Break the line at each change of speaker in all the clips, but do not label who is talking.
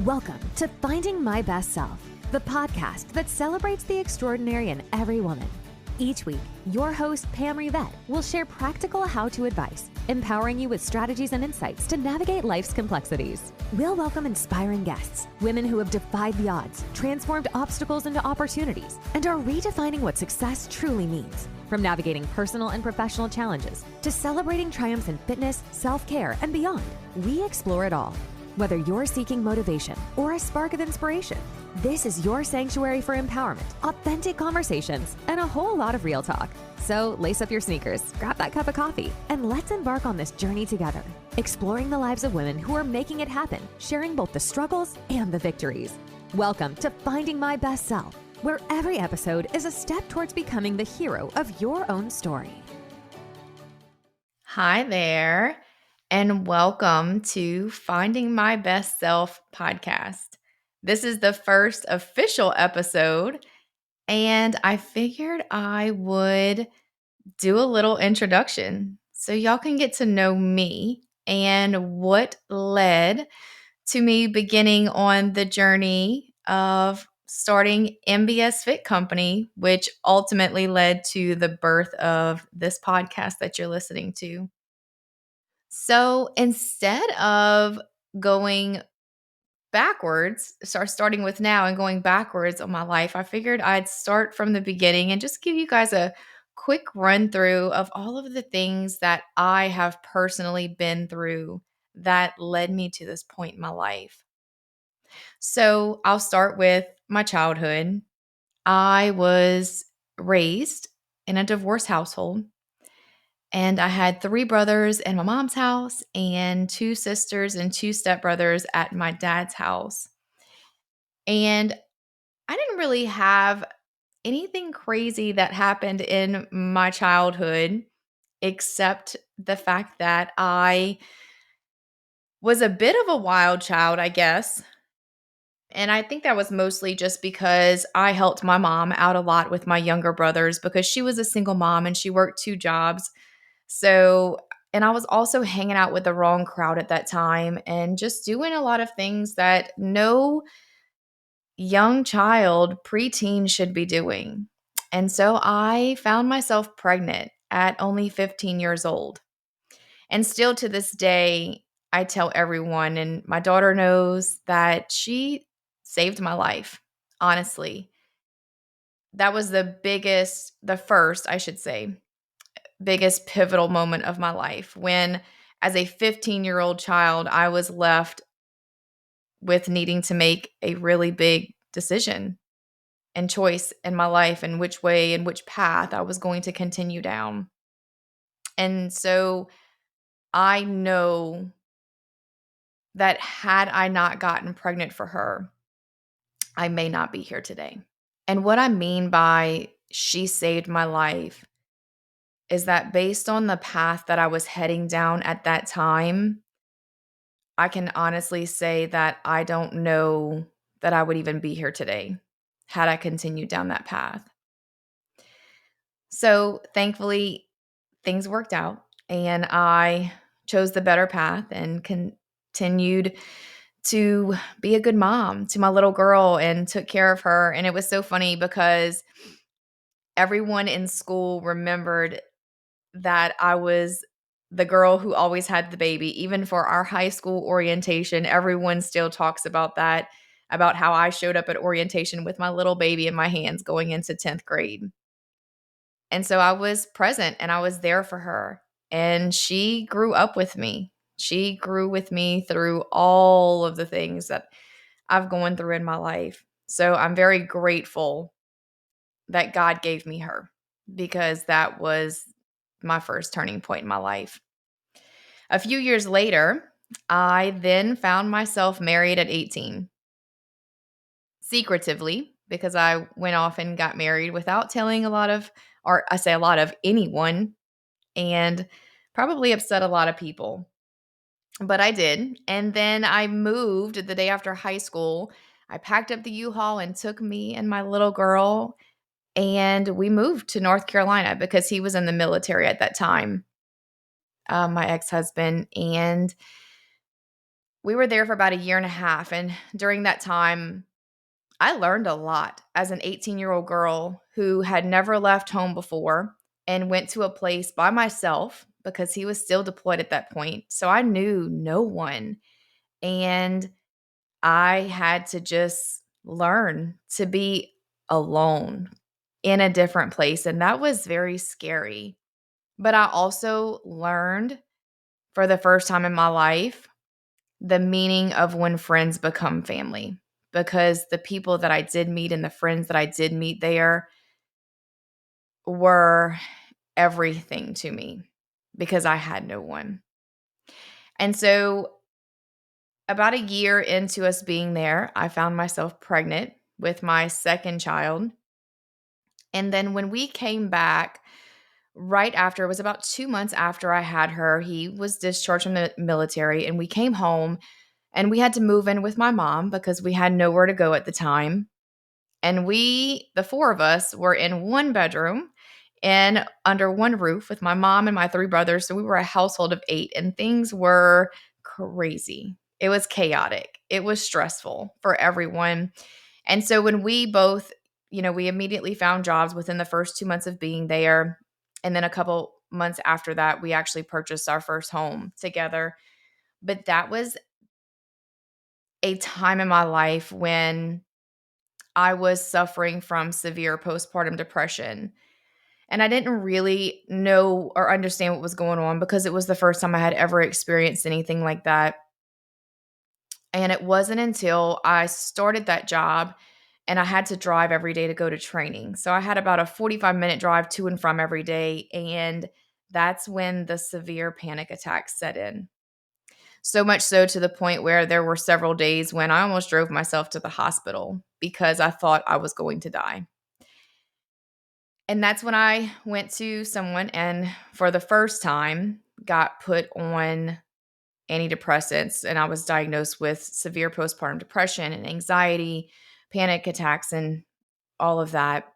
Welcome to Finding My Best Self, the podcast that celebrates the extraordinary in every woman. Each week, your host, Pam Rivette, will share practical how-to advice, empowering you with strategies and insights to navigate life's complexities. We'll welcome inspiring guests, women who have defied the odds, transformed obstacles into opportunities, and are redefining what success truly means. From navigating personal and professional challenges to celebrating triumphs in fitness, self-care, and beyond, we explore it all. Whether you're seeking motivation or a spark of inspiration, this is your sanctuary for empowerment, authentic conversations, and a whole lot of real talk. So lace up your sneakers, grab that cup of coffee, and let's embark on this journey together, exploring the lives of women who are making it happen, sharing both the struggles and the victories. Welcome to Finding My Best Self, where every episode is a step towards becoming the hero of your own story.
Hi there, and welcome to Finding My Best Self podcast. This is the first official episode, and I figured I would do a little introduction so y'all can get to know me and what led to me beginning on the journey of starting MBS Fit Company, which ultimately led to the birth of this podcast that you're listening to. So instead of going backwards, starting with now and going backwards on my life, I figured I'd start from the beginning and just give you guys a quick run through of all of the things that I have personally been through that led me to this point in my life. So I'll start with my childhood. I was raised in a divorce household. And I had 3 brothers in my mom's house and 2 sisters and 2 stepbrothers at my dad's house. And I didn't really have anything crazy that happened in my childhood except the fact that I was a bit of a wild child, I guess. And I think that was mostly just because I helped my mom out a lot with my younger brothers because she was a single mom and she worked 2 jobs. So, and I was also hanging out with the wrong crowd at that time and just doing a lot of things that no young child, preteen should be doing. And so I found myself pregnant at only 15 years old. And still to this day, I tell everyone, and my daughter knows that she saved my life, honestly. That was the first, I should say, biggest pivotal moment of my life when, as a 15-year-old child, I was left with needing to make a really big decision and choice in my life and which way and which path I was going to continue down. And so I know that had I not gotten pregnant for her, I may not be here today. And what I mean by she saved my life is that based on the path that I was heading down at that time, I can honestly say that I don't know that I would even be here today had I continued down that path. So thankfully, things worked out and I chose the better path and continued to be a good mom to my little girl and took care of her. And it was so funny because everyone in school remembered that I was the girl who always had the baby. Even for our high school orientation, everyone still talks about that, about how I showed up at orientation with my little baby in my hands going into 10th grade. And so I was present and I was there for her. And she grew up with me. She grew with me through all of the things that I've gone through in my life. So I'm very grateful that God gave me her because that was my first turning point in my life. A few years later, I then found myself married at 18, secretively, because I went off and got married without telling or I say a lot of anyone, and probably upset a lot of people. But I did. And then I moved the day after high school. I packed up the U-Haul and took me and my little girl, and we moved to North Carolina because he was in the military at that time, my ex-husband. And we were there for about a year and a half. And during that time, I learned a lot as an 18-year-old girl who had never left home before and went to a place by myself because he was still deployed at that point. So I knew no one. And I had to just learn to be alone in a different place. And that was very scary. But I also learned for the first time in my life the meaning of when friends become family, because the people that I did meet and the friends that I did meet there were everything to me because I had no one. And so, about a year into us being there, I found myself pregnant with my second child. And then when we came back, right after, it was about 2 months after I had her, he was discharged from the military, and we came home and we had to move in with my mom because we had nowhere to go at the time. And we, the four of us, were in one bedroom and under one roof with my mom and my three brothers. So we were a household of 8, and things were crazy. It was chaotic. It was stressful for everyone. And so when we both, we immediately found jobs within the first 2 months of being there. And then a couple months after that, we actually purchased our first home together. But that was a time in my life when I was suffering from severe postpartum depression. And I didn't really know or understand what was going on because it was the first time I had ever experienced anything like that. And it wasn't until I started that job and I had to drive every day to go to training. So I had about a 45-minute drive to and from every day. And that's when the severe panic attacks set in. So much so to the point where there were several days when I almost drove myself to the hospital because I thought I was going to die. And that's when I went to someone and for the first time got put on antidepressants, and I was diagnosed with severe postpartum depression and anxiety, panic attacks, and all of that.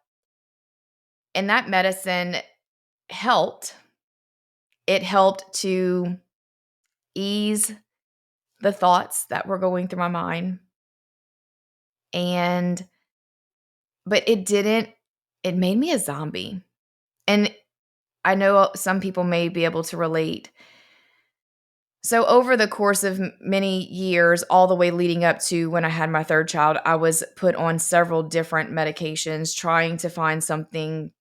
And that medicine helped. It helped to ease the thoughts that were going through my mind. And but it made me a zombie. And I know some people may be able to relate. So over the course of many years, all the way leading up to when I had my third child, I was put on several different medications trying to find something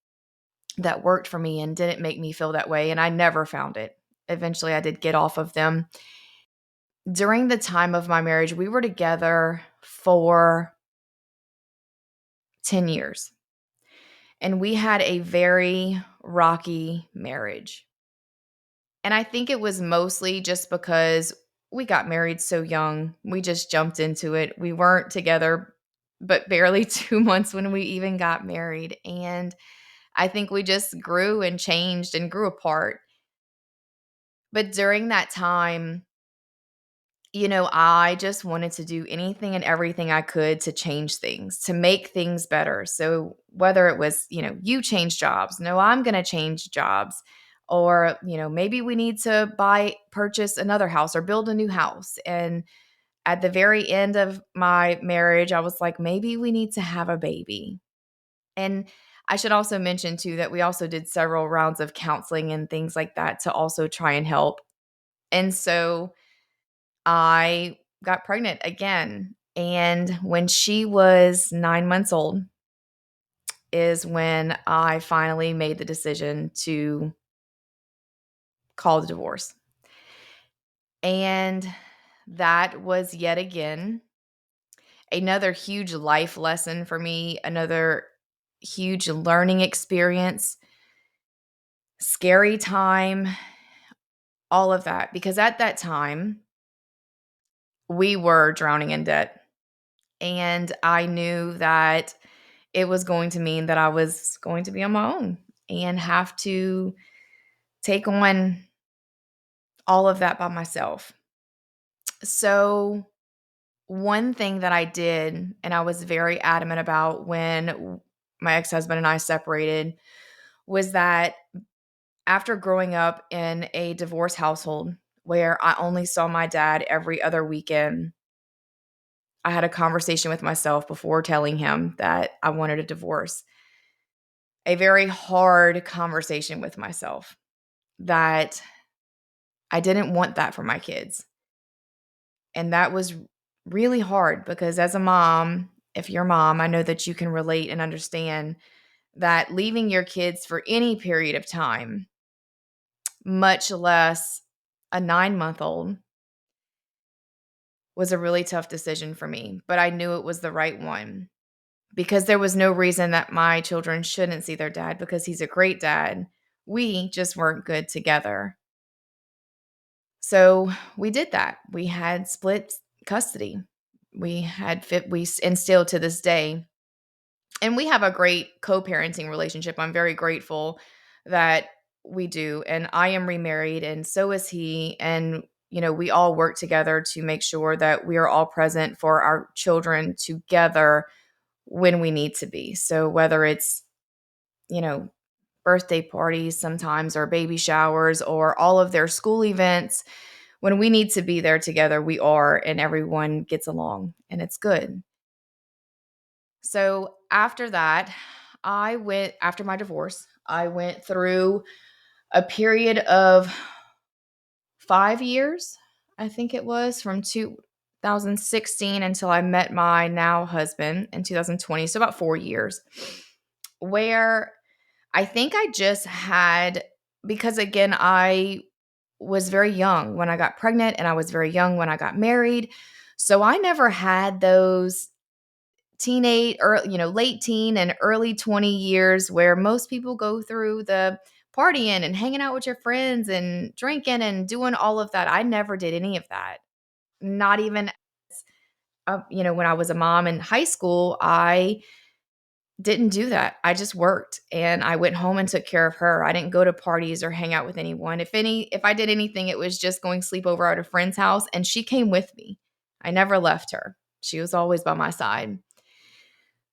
that worked for me and didn't make me feel that way, and I never found it. Eventually, I did get off of them. During the time of my marriage, we were together for 10 years, and we had a very rocky marriage. And I think it was mostly just because we got married so young. We just jumped into it. We weren't together but barely 2 months when we even got married. And I think we just grew and changed and grew apart. But during that time, I just wanted to do anything and everything I could to change things, to make things better. So whether it was, you change jobs, no, I'm going to change jobs, or, maybe we need to purchase another house or build a new house. And at the very end of my marriage, I was like, maybe we need to have a baby. And I should also mention too that we also did several rounds of counseling and things like that to also try and help. And so I got pregnant again. And when she was 9 months old, is when I finally made the decision to call the divorce. And that was yet again another huge life lesson for me, another huge learning experience, scary time, all of that. Because at that time, we were drowning in debt. And I knew that it was going to mean that I was going to be on my own and have to take on all of that by myself. So, one thing that I did, and I was very adamant about when my ex husband and I separated, was that after growing up in a divorce household where I only saw my dad every other weekend. I had a conversation with myself before telling him that I wanted a divorce. A very hard conversation with myself that I didn't want that for my kids. And that was really hard because as a mom, if you're a mom, I know that you can relate and understand that leaving your kids for any period of time, much less a 9-month old, was a really tough decision for me. But I knew it was the right one because there was no reason that my children shouldn't see their dad because he's a great dad. We just weren't good together. So we did that. We had split custody. We and still to this day. And we have a great co-parenting relationship. I'm very grateful that we do. And I am remarried and so is he. And we all work together to make sure that we are all present for our children together when we need to be. So whether it's, you know, birthday parties sometimes or baby showers or all of their school events, when we need to be there together, we are, and everyone gets along and it's good. So after that, after my divorce, I went through a period of 5 years, I think it was from 2016 until I met my now husband in 2020. So about 4 years, where I think I just had, because again, I was very young when I got pregnant and I was very young when I got married. So I never had those teenage or late teen and early 20 years where most people go through the partying and hanging out with your friends and drinking and doing all of that. I never did any of that. Not even when I was a mom in high school, I didn't do that. I just worked and I went home and took care of her. I didn't go to parties or hang out with anyone. If I did anything, it was just going sleep over at a friend's house and she came with me. I never left her. She was always by my side.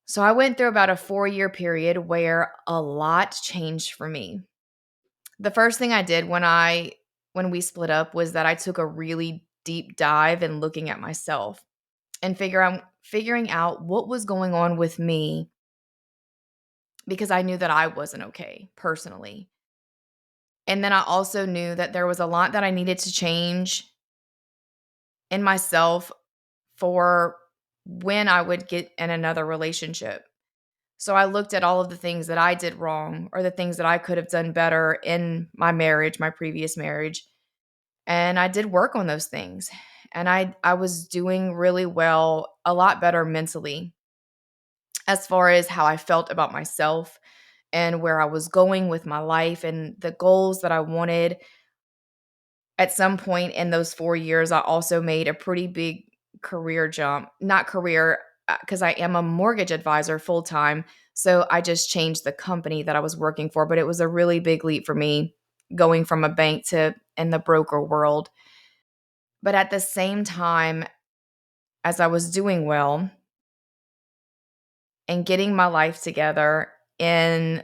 So I went through about a 4-year period where a lot changed for me. The first thing I did when we split up was that I took a really deep dive in looking at myself and figuring out what was going on with me because I knew that I wasn't okay personally. And then I also knew that there was a lot that I needed to change in myself for when I would get in another relationship. So I looked at all of the things that I did wrong or the things that I could have done better in my marriage, my previous marriage, and I did work on those things. And I was doing really well, a lot better mentally as far as how I felt about myself and where I was going with my life and the goals that I wanted. At some point in those 4 years, I also made a pretty big career jump. Not career, because I am a mortgage advisor full time. So I just changed the company that I was working for, but it was a really big leap for me going from a bank to in the broker world. But at the same time, as I was doing well and getting my life together in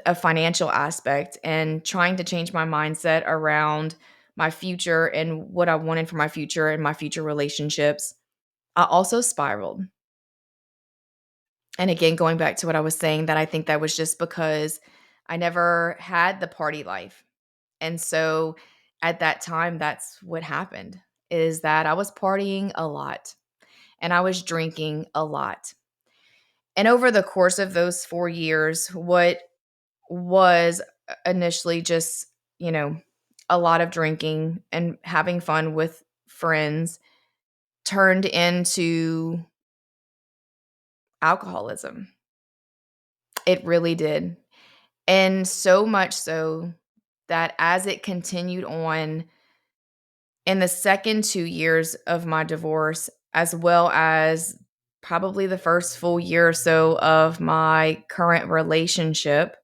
a financial aspect and trying to change my mindset around my future and what I wanted for my future and my future relationships, I also spiraled. And again, going back to what I was saying, that I think that was just because I never had the party life. And so at that time, that's what happened is that I was partying a lot and I was drinking a lot. And over the course of those 4 years, what was initially just, you know, a lot of drinking and having fun with friends turned into alcoholism. It really did. And so much so that as it continued on in the second 2 years of my divorce, as well as probably the first full year or so of my current relationship,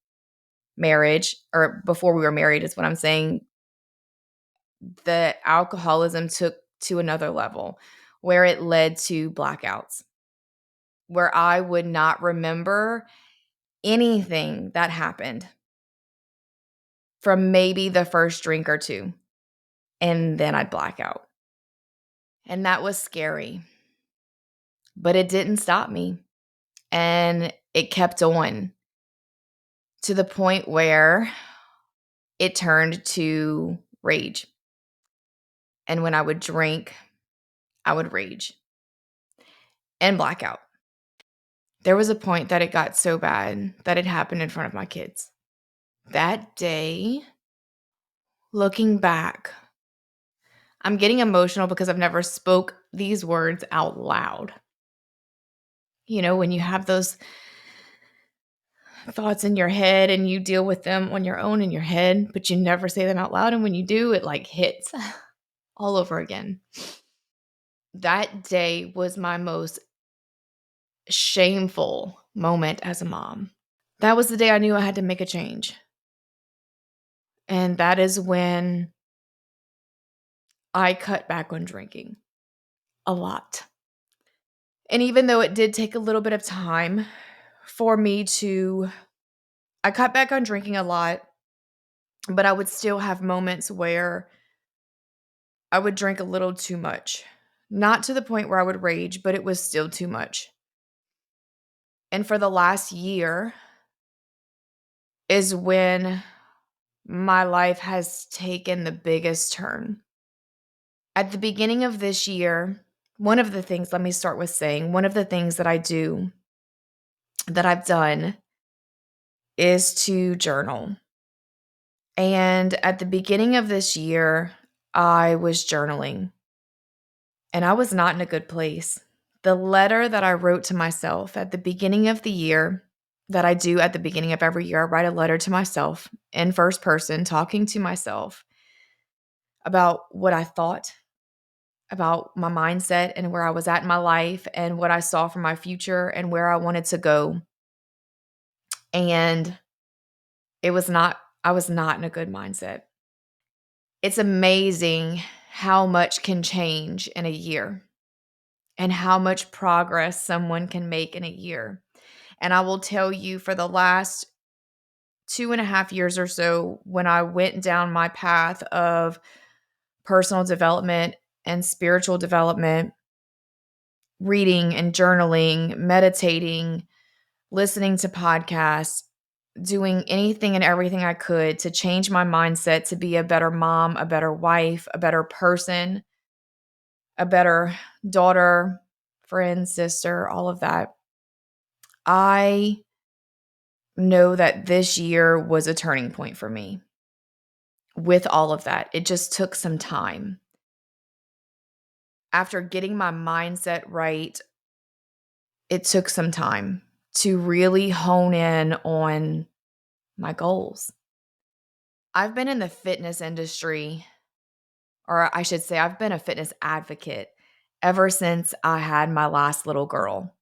marriage, or before we were married, is what I'm saying, the alcoholism took to another level where it led to blackouts, where I would not remember anything that happened from maybe the first drink or two. and then I'd black out. And that was scary, but it didn't stop me. And it kept on to the point where it turned to rage. And when I would drink, I would rage and black out. There was a point that it got so bad that it happened in front of my kids. That day, looking back, I'm getting emotional because I've never spoke these words out loud. You know, when you have those thoughts in your head and you deal with them on your own in your head, but you never say them out loud. And when you do, it like hits all over again. That day was my most shameful moment as a mom. That was the day I knew I had to make a change. And that is when I cut back on drinking a lot. And even though it did take a little bit of time for me I cut back on drinking a lot, but I would still have moments where I would drink a little too much. Not to the point where I would rage, but it was still too much. And for the last year is when my life has taken the biggest turn. At the beginning of this year, one of the things that I do, that I've done, is to journal. And at the beginning of this year, I was journaling, and I was not in a good place. The letter that I wrote to myself at the beginning of the year, that I do at the beginning of every year, I write a letter to myself in first person, talking to myself about what I thought, about my mindset and where I was at in my life and what I saw for my future and where I wanted to go. And I was not in a good mindset. It's amazing how much can change in a year and how much progress someone can make in a year. And I will tell you, for the last 2.5 years or so, when I went down my path of personal development and spiritual development, reading and journaling, meditating, listening to podcasts, doing anything and everything I could to change my mindset to be a better mom, a better wife, a better person, a better daughter, friend, sister, all of that. I know that this year was a turning point for me. With all of that, it just took some time. After getting my mindset right, it took some time to really hone in on my goals. I've been in the fitness industry, or I should say, I've been a fitness advocate ever since I had my last little girl.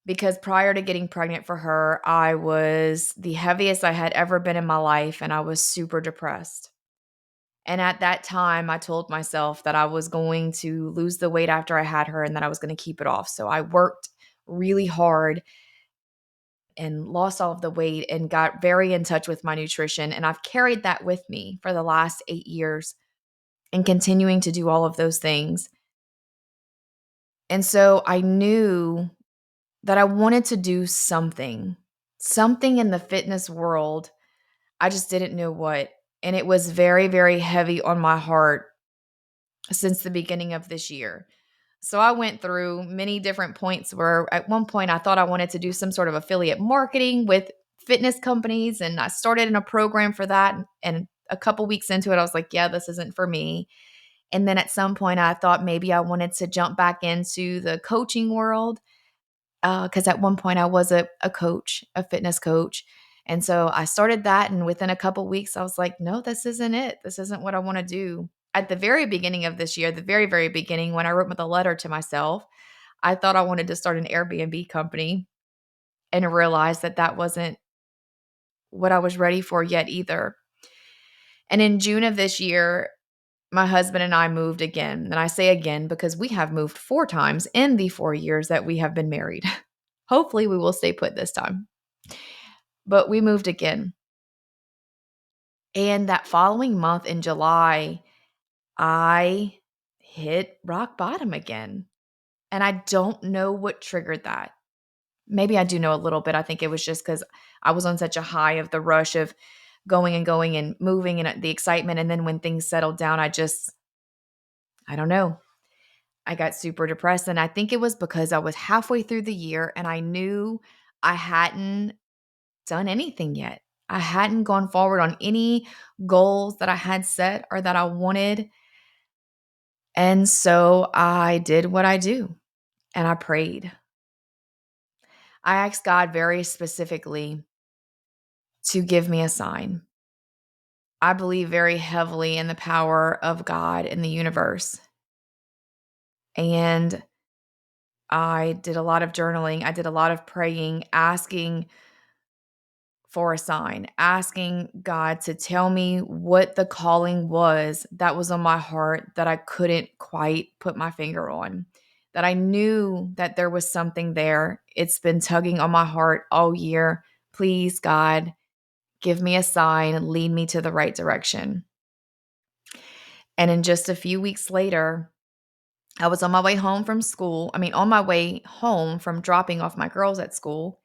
Because prior to getting pregnant for her, I was the heaviest I had ever been in my life, and I was super depressed. And at that time, I told myself that I was going to lose the weight after I had her and that I was going to keep it off. So I worked really hard and lost all of the weight and got very in touch with my nutrition. And I've carried that with me for the last 8 years and continuing to do all of those things. And so I knew that I wanted to do something in the fitness world. I just didn't know what. And it was very, very heavy on my heart since the beginning of this year. So I went through many different points where at one point I thought I wanted to do some sort of affiliate marketing with fitness companies. And I started in a program for that. And a couple weeks into it, I was like, yeah, this isn't for me. And then at some point I thought maybe I wanted to jump back into the coaching world. Because at one point I was a coach, a fitness coach. And so I started that. And within a couple weeks, I was like, no, this isn't it. This isn't what I want to do. At the very beginning of this year, the very, very beginning, when I wrote the letter to myself, I thought I wanted to start an Airbnb company and realized that that wasn't what I was ready for yet either. And in June of this year, my husband and I moved again. And I say again because we have moved 4 times in the 4 years that we have been married. Hopefully we will stay put this time. But we moved again. And that following month in July, I hit rock bottom again. And I don't know what triggered that. Maybe I do know a little bit. I think it was just because I was on such a high of the rush of going and going and moving and the excitement. And then when things settled down, I don't know. I got super depressed. And I think it was because I was halfway through the year and I knew I hadn't done anything yet. I hadn't gone forward on any goals that I had set or that I wanted. And so I did what I do and I prayed. I asked God very specifically to give me a sign. I believe very heavily in the power of God in the universe. And I did a lot of journaling. I did a lot of praying, asking for a sign, asking God to tell me what the calling was that was on my heart that I couldn't quite put my finger on, that I knew that there was something there. It's been tugging on my heart all year. Please, God, give me a sign and lead me to the right direction. And in just a few weeks later, I was on my way home from school. On my way home from dropping off my girls at school,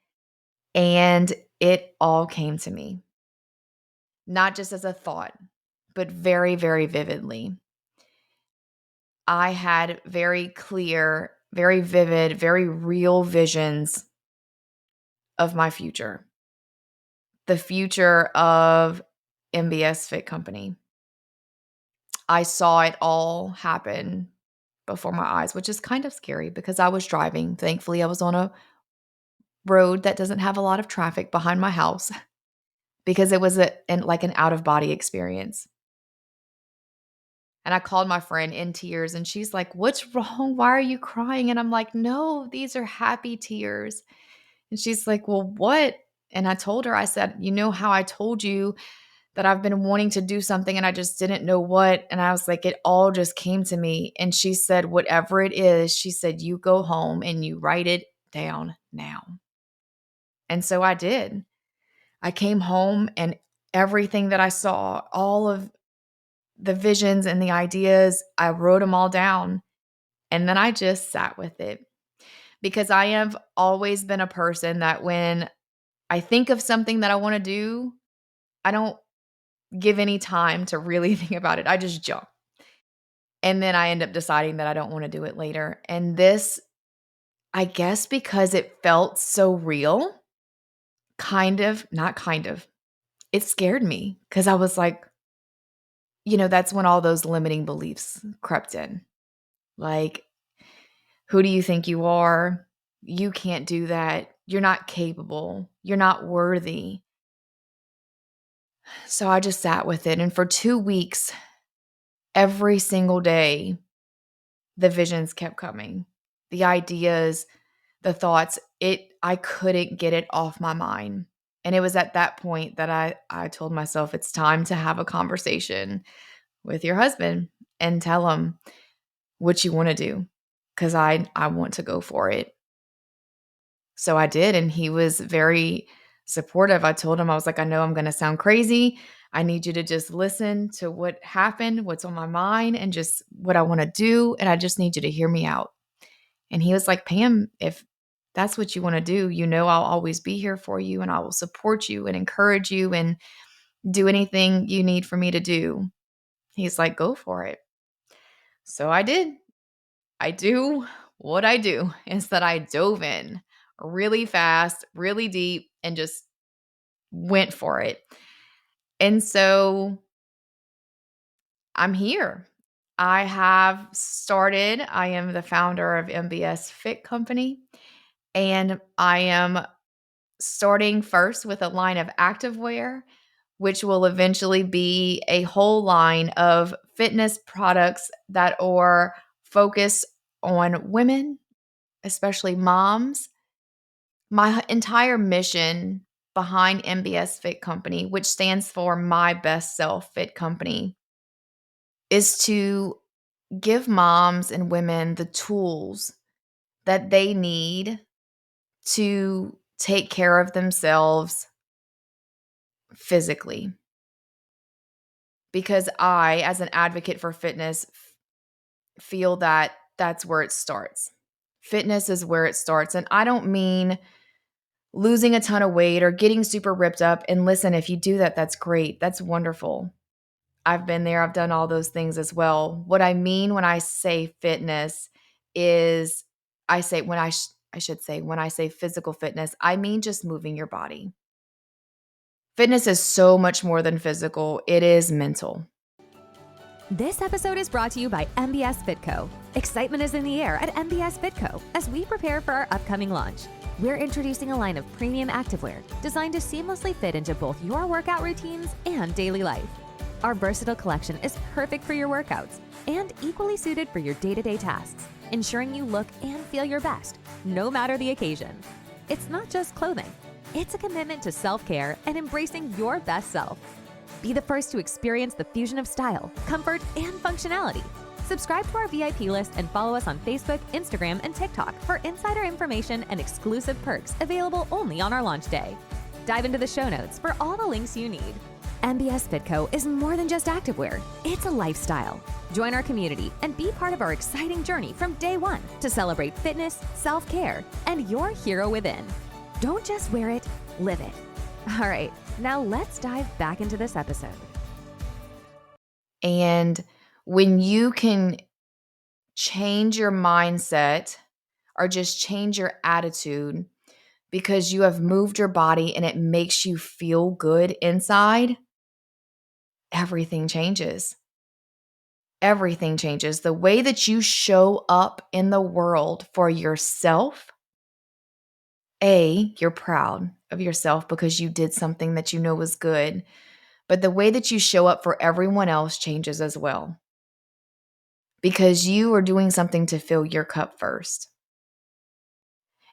and it all came to me, not just as a thought, but very, very vividly. I had very clear, very vivid, very real visions of my future, the future of MBS Fit Company. I saw it all happen before my eyes, which is kind of scary because I was driving. Thankfully, I was on a road that doesn't have a lot of traffic behind my house because it was like an out of body experience. And I called my friend in tears and she's like, "What's wrong? Why are you crying?" And I'm like, "No, these are happy tears." And she's like, "Well, what?" And I told her, I said, "You know how I told you that I've been wanting to do something and I just didn't know what?" And I was like, it all just came to me. And she said, "Whatever it is," she said, "you go home and you write it down now." And so I did. I came home and everything that I saw, all of the visions and the ideas, I wrote them all down. And then I just sat with it because I have always been a person that when I think of something that I want to do, I don't give any time to really think about it. I just jump. And then I end up deciding that I don't want to do it later. And this, I guess, because it felt so real, not kind of, it scared me because I was like, that's when all those limiting beliefs crept in. Like, who do you think you are? You can't do that. You're not capable. You're not worthy. So I just sat with it. And for 2 weeks, every single day, the visions kept coming. The ideas, the thoughts, I couldn't get it off my mind. And it was at that point that I told myself it's time to have a conversation with your husband and tell him what you want to do because I want to go for it. So I did, and he was very supportive. I told him, I was like, "I know I'm going to sound crazy. I need you to just listen to what happened, what's on my mind, and just what I want to do. And I just need you to hear me out." And he was like, "Pam, if that's what you want to do, I'll always be here for you and I will support you and encourage you and do anything you need for me to do." He's like, "Go for it." So I did. I do what I do is that I dove in really fast, really deep, and just went for it. And so I'm here. I am the founder of MBS Fit Company, and I am starting first with a line of activewear, which will eventually be a whole line of fitness products that are focused on women, especially moms. My entire mission behind MBS Fit Company, which stands for My Best Self Fit Company, is to give moms and women the tools that they need to take care of themselves physically. because I, as an advocate for fitness, feel that that's where it starts. Fitness is where it starts. And I don't mean losing a ton of weight or getting super ripped up. And listen, if you do that, that's great. That's wonderful. I've been there. I've done all those things as well. What I mean when I say fitness is I should say when I say physical fitness, I mean just moving your body. Fitness is so much more than physical. It is mental.
This episode is brought to you by MBS Fit Co. Excitement is in the air at MBS Fit Co. as we prepare for our upcoming launch. We're introducing a line of premium activewear designed to seamlessly fit into both your workout routines and daily life. Our versatile collection is perfect for your workouts and equally suited for your day-to-day tasks, ensuring you look and feel your best, no matter the occasion. It's not just clothing. It's a commitment to self-care and embracing your best self. Be the first to experience the fusion of style, comfort, and functionality. Subscribe to our VIP list and follow us on Facebook, Instagram, and TikTok for insider information and exclusive perks available only on our launch day. Dive into the show notes for all the links you need. MBS Fit Co is more than just activewear. It's a lifestyle. Join our community and be part of our exciting journey from day one to celebrate fitness, self-care, and your hero within. Don't just wear it, live it. All right, now let's dive back into this episode.
And when you can change your mindset or just change your attitude because you have moved your body and it makes you feel good inside, everything changes. Everything changes. The way that you show up in the world for yourself, you're proud of yourself because you did something that you know was good. But the way that you show up for everyone else changes as well, because you are doing something to fill your cup first.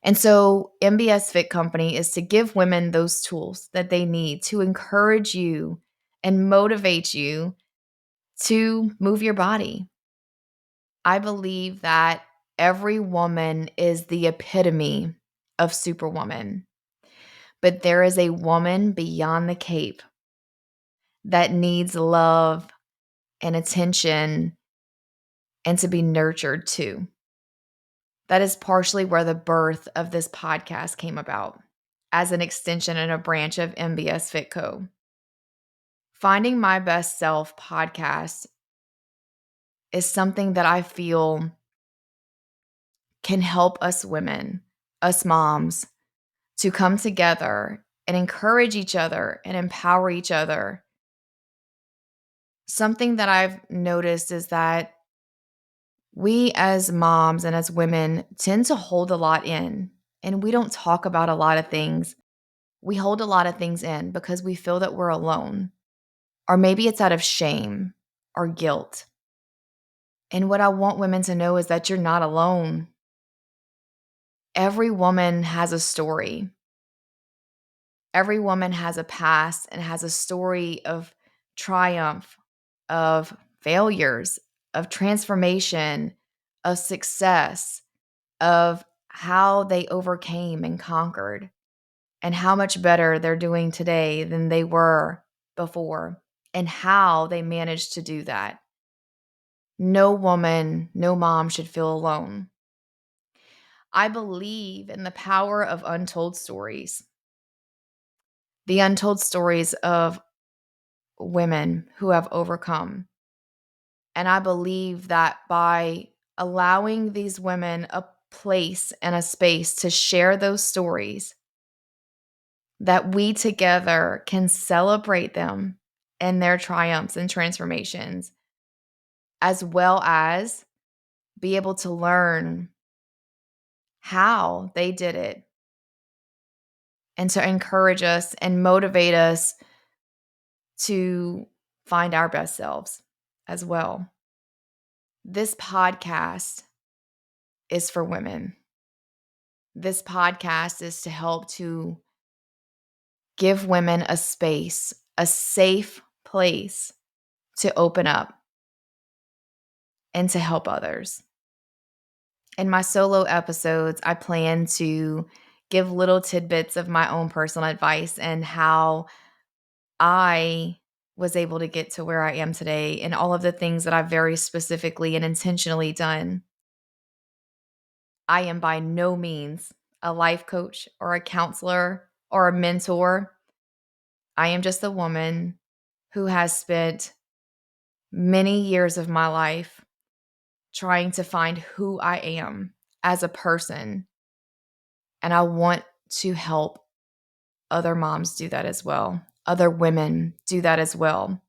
And so MBS Fit Company is to give women those tools that they need to encourage you and motivate you to move your body. I believe that every woman is the epitome of superwoman, but there is a woman beyond the cape that needs love and attention and to be nurtured too. That is partially where the birth of this podcast came about, as an extension and a branch of MBS Fit Co. Finding My Best Self podcast is something that I feel can help us women, us moms, to come together and encourage each other and empower each other. Something that I've noticed is that we as moms and as women tend to hold a lot in, and we don't talk about a lot of things. We hold a lot of things in because we feel that we're alone, or maybe it's out of shame or guilt. And what I want women to know is that you're not alone. Every woman has a story. Every woman has a past and has a story of triumph, of failures, of transformation, of success, of how they overcame and conquered, and how much better they're doing today than they were before, and how they managed to do that. No woman, no mom should feel alone. I believe in the power of untold stories. The untold stories of women who have overcome. And I believe that by allowing these women a place and a space to share those stories, that we together can celebrate them and their triumphs and transformations, as well as be able to learn how they did it, and to encourage us and motivate us to find our best selves as well. This podcast is for women. This podcast is to help to give women a space, a safe place to open up and to help others. In my solo episodes, I plan to give little tidbits of my own personal advice and how I was able to get to where I am today and all of the things that I've very specifically and intentionally done. I am by no means a life coach or a counselor or a mentor. I am just a woman who has spent many years of my life trying to find who I am as a person. And I want to help other moms do that as well. Other women do that as well.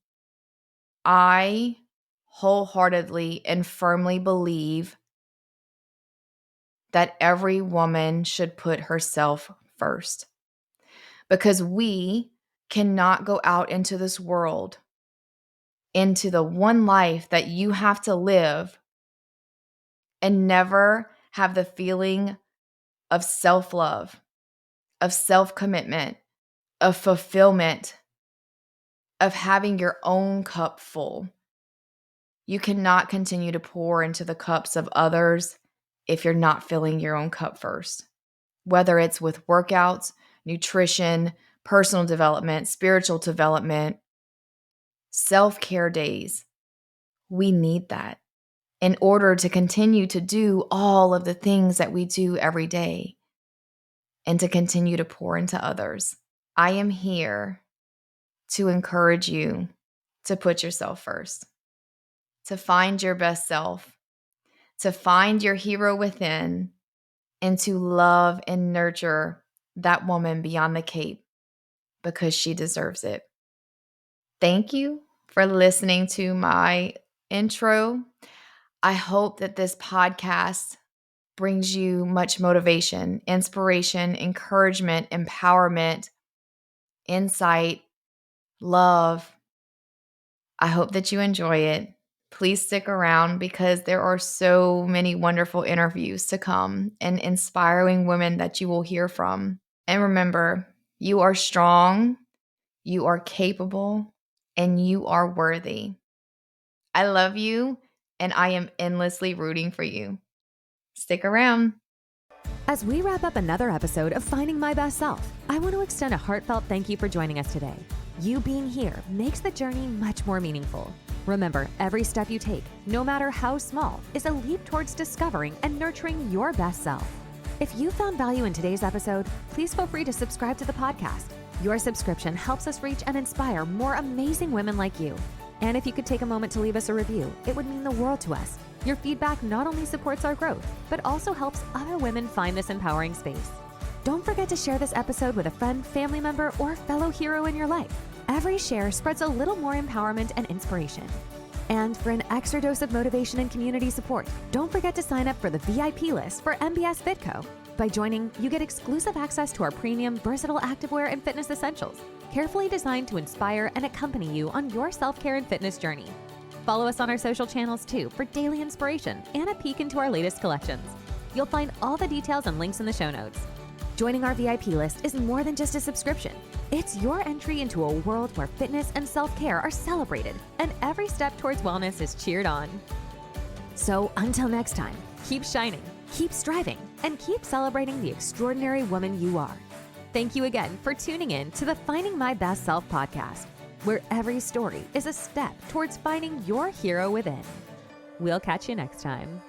I wholeheartedly and firmly believe that every woman should put herself first, because we cannot go out into this world, into the one life that you have to live, and never have the feeling of self-love, of self-commitment, of fulfillment, of having your own cup full. You cannot continue to pour into the cups of others if you're not filling your own cup first. Whether it's with workouts, nutrition, personal development, spiritual development, self-care days, we need that in order to continue to do all of the things that we do every day and to continue to pour into others. I am here to encourage you to put yourself first, to find your best self, to find your hero within, and to love and nurture that woman beyond the cape because she deserves it. Thank you for listening to my intro. I hope that this podcast brings you much motivation, inspiration, encouragement, empowerment, insight, love. I hope that you enjoy it. Please stick around because there are so many wonderful interviews to come and inspiring women that you will hear from. And remember, you are strong, you are capable, and you are worthy. I love you, and I am endlessly rooting for you. Stick around.
As we wrap up another episode of Finding My Best Self, I want to extend a heartfelt thank you for joining us today. You being here makes the journey much more meaningful. Remember, every step you take, no matter how small, is a leap towards discovering and nurturing your best self. If you found value in today's episode, please feel free to subscribe to the podcast. Your subscription helps us reach and inspire more amazing women like you. And if you could take a moment to leave us a review, it would mean the world to us. Your feedback not only supports our growth, but also helps other women find this empowering space. Don't forget to share this episode with a friend, family member, or fellow hero in your life. Every share spreads a little more empowerment and inspiration. And for an extra dose of motivation and community support, don't forget to sign up for the VIP list for MBS Fit Co. By joining, you get exclusive access to our premium, versatile activewear and fitness essentials, carefully designed to inspire and accompany you on your self-care and fitness journey. Follow us on our social channels too for daily inspiration and a peek into our latest collections. You'll find all the details and links in the show notes. Joining our VIP list is more than just a subscription. It's your entry into a world where fitness and self-care are celebrated and every step towards wellness is cheered on. So until next time, keep shining, keep striving, and keep celebrating the extraordinary woman you are. Thank you again for tuning in to the Finding My Best Self podcast, where every story is a step towards finding your hero within. We'll catch you next time.